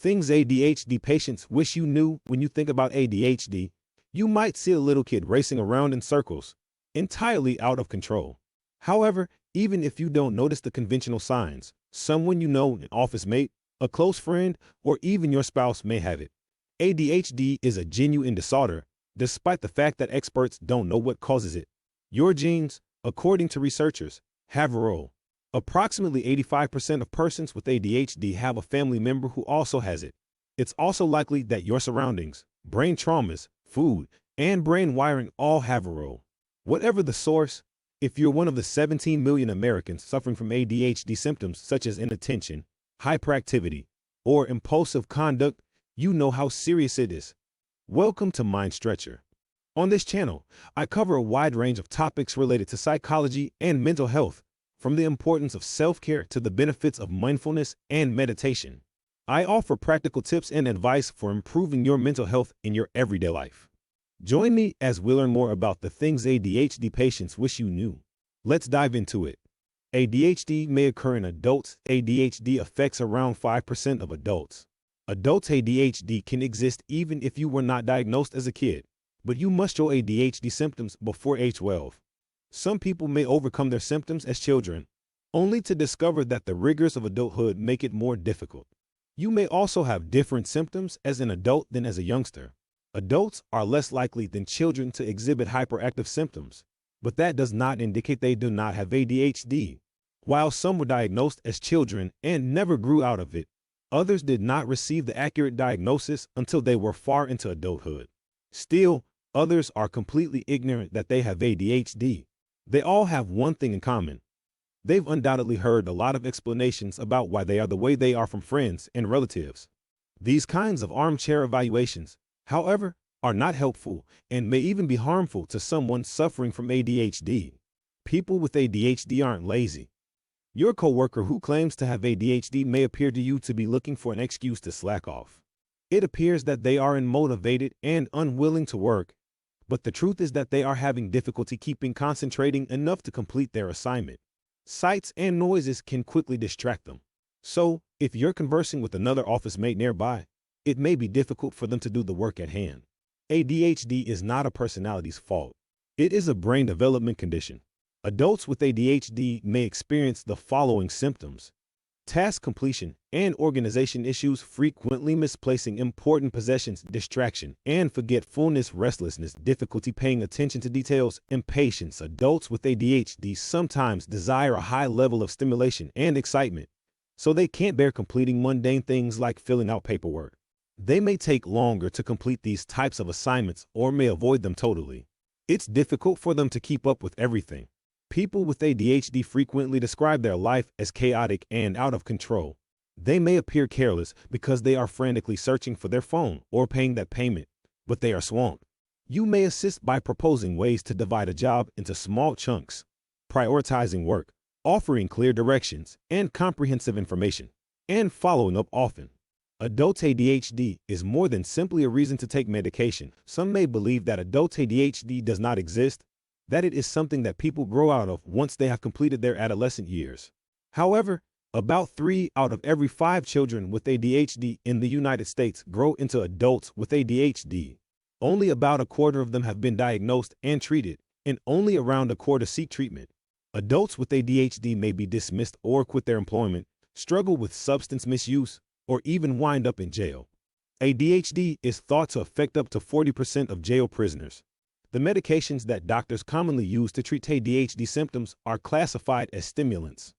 Things ADHD patients wish you knew. When you think about ADHD, you might see a little kid racing around in circles, entirely out of control. However, even if you don't notice the conventional signs, someone you know, an office mate, a close friend, or even your spouse may have it. ADHD is a genuine disorder, despite the fact that experts don't know what causes it. Your genes, according to researchers, have a role. Approximately 85% of persons with ADHD have a family member who also has it. It's also likely that your surroundings, brain traumas, food, and brain wiring all have a role. Whatever the source, if you're one of the 17 million Americans suffering from ADHD symptoms such as inattention, hyperactivity, or impulsive conduct, you know how serious it is. Welcome to Mind Stretcher. On this channel, I cover a wide range of topics related to psychology and mental health, from the importance of self-care to the benefits of mindfulness and meditation. I offer practical tips and advice for improving your mental health in your everyday life. Join me as we learn more about the things ADHD patients wish you knew. Let's dive into it. ADHD may occur in adults. ADHD affects around 5% of adults. Adults' ADHD can exist even if you were not diagnosed as a kid, but you must show ADHD symptoms before age 12. Some people may overcome their symptoms as children, only to discover that the rigors of adulthood make it more difficult. You may also have different symptoms as an adult than as a youngster. Adults are less likely than children to exhibit hyperactive symptoms, but that does not indicate they do not have ADHD. While some were diagnosed as children and never grew out of it, others did not receive the accurate diagnosis until they were far into adulthood. Still, others are completely ignorant that they have ADHD. They all have one thing in common. They've undoubtedly heard a lot of explanations about why they are the way they are from friends and relatives. These kinds of armchair evaluations, however, are not helpful and may even be harmful to someone suffering from ADHD. People with ADHD aren't lazy. Your coworker who claims to have ADHD may appear to you to be looking for an excuse to slack off. It appears that they are unmotivated and unwilling to work, but the truth is that they are having difficulty concentrating enough to complete their assignment. Sights and noises can quickly distract them. So, if you're conversing with another office mate nearby, it may be difficult for them to do the work at hand. ADHD is not a personality's fault. It is a brain development condition. Adults with ADHD may experience the following symptoms: task completion and organization issues, frequently misplacing important possessions, distraction and forgetfulness, restlessness, difficulty paying attention to details, impatience. Adults with ADHD sometimes desire a high level of stimulation and excitement, so they can't bear completing mundane things like filling out paperwork. They may take longer to complete these types of assignments or may avoid them totally. It's difficult for them to keep up with everything. People with ADHD frequently describe their life as chaotic and out of control. They may appear careless because they are frantically searching for their phone or paying that payment, but they are swamped. You may assist by proposing ways to divide a job into small chunks, prioritizing work, offering clear directions and comprehensive information, and following up often. Adult ADHD is more than simply a reason to take medication. Some may believe that adult ADHD does not exist, that it is something that people grow out of once they have completed their adolescent years. However, about 3 out of every 5 children with ADHD in the United States grow into adults with ADHD. Only about a quarter of them have been diagnosed and treated, and only around a quarter seek treatment. Adults with ADHD may be dismissed or quit their employment, struggle with substance misuse, or even wind up in jail. ADHD is thought to affect up to 40% of jail prisoners. The medications that doctors commonly use to treat ADHD symptoms are classified as stimulants.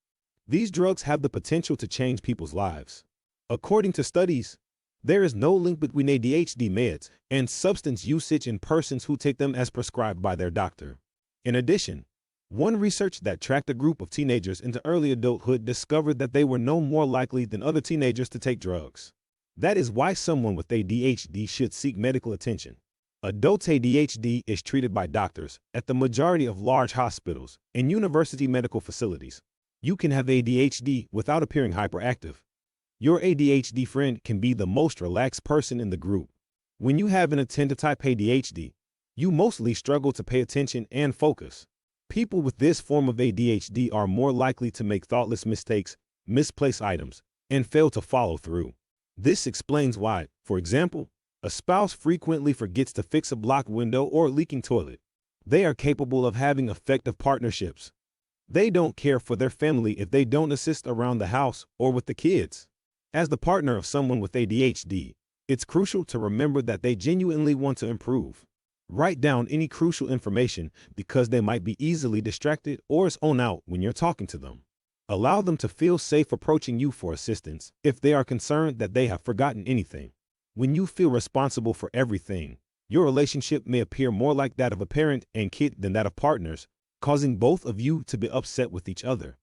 These drugs have the potential to change people's lives. According to studies, there is no link between ADHD meds and substance usage in persons who take them as prescribed by their doctor. In addition, one research that tracked a group of teenagers into early adulthood discovered that they were no more likely than other teenagers to take drugs. That is why someone with ADHD should seek medical attention. Adult ADHD is treated by doctors at the majority of large hospitals and university medical facilities. You can have ADHD without appearing hyperactive. Your ADHD friend can be the most relaxed person in the group. When you have an attentive type ADHD, you mostly struggle to pay attention and focus. People with this form of ADHD are more likely to make thoughtless mistakes, misplace items, and fail to follow through. This explains why, for example, a spouse frequently forgets to fix a blocked window or leaking toilet. They are capable of having effective partnerships. They don't care for their family if they don't assist around the house or with the kids. As the partner of someone with ADHD, it's crucial to remember that they genuinely want to improve. Write down any crucial information because they might be easily distracted or zone out when you're talking to them. Allow them to feel safe approaching you for assistance if they are concerned that they have forgotten anything. When you feel responsible for everything, your relationship may appear more like that of a parent and kid than that of partners, causing both of you to be upset with each other.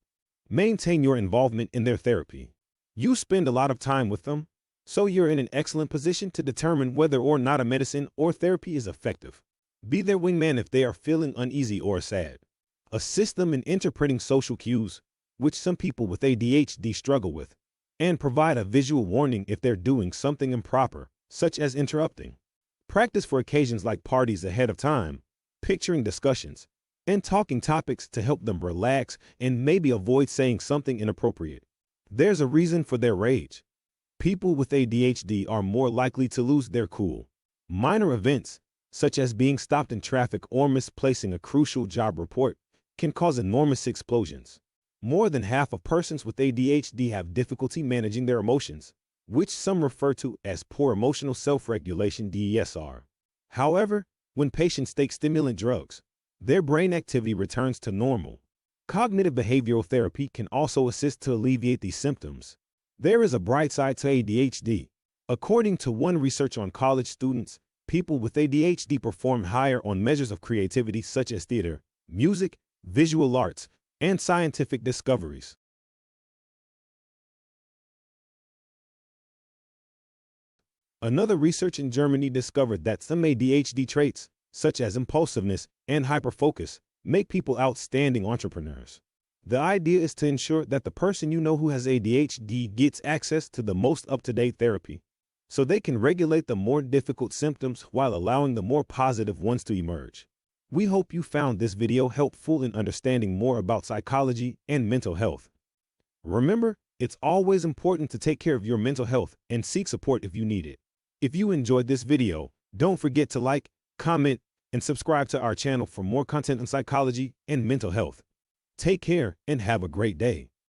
Maintain your involvement in their therapy. You spend a lot of time with them, so you're in an excellent position to determine whether or not a medicine or therapy is effective. Be their wingman if they are feeling uneasy or sad. Assist them in interpreting social cues, which some people with ADHD struggle with, and provide a visual warning if they're doing something improper, such as interrupting. Practice for occasions like parties ahead of time, picturing discussions, and talking topics to help them relax and maybe avoid saying something inappropriate. There's a reason for their rage. People with ADHD are more likely to lose their cool. Minor events, such as being stopped in traffic or misplacing a crucial job report, can cause enormous explosions. More than half of persons with ADHD have difficulty managing their emotions, which some refer to as poor emotional self-regulation (DESR). However, when patients take stimulant drugs, their brain activity returns to normal. Cognitive behavioral therapy can also assist to alleviate these symptoms. There is a bright side to ADHD. According to one research on college students, people with ADHD perform higher on measures of creativity such as theater, music, visual arts, and scientific discoveries. Another research in Germany discovered that some ADHD traits, such as impulsiveness and hyperfocus, make people outstanding entrepreneurs. The idea is to ensure that the person you know who has ADHD gets access to the most up-to-date therapy, so they can regulate the more difficult symptoms while allowing the more positive ones to emerge. We hope you found this video helpful in understanding more about psychology and mental health. Remember, it's always important to take care of your mental health and seek support if you need it. If you enjoyed this video, don't forget to like, comment, and subscribe to our channel for more content on psychology and mental health. Take care and have a great day.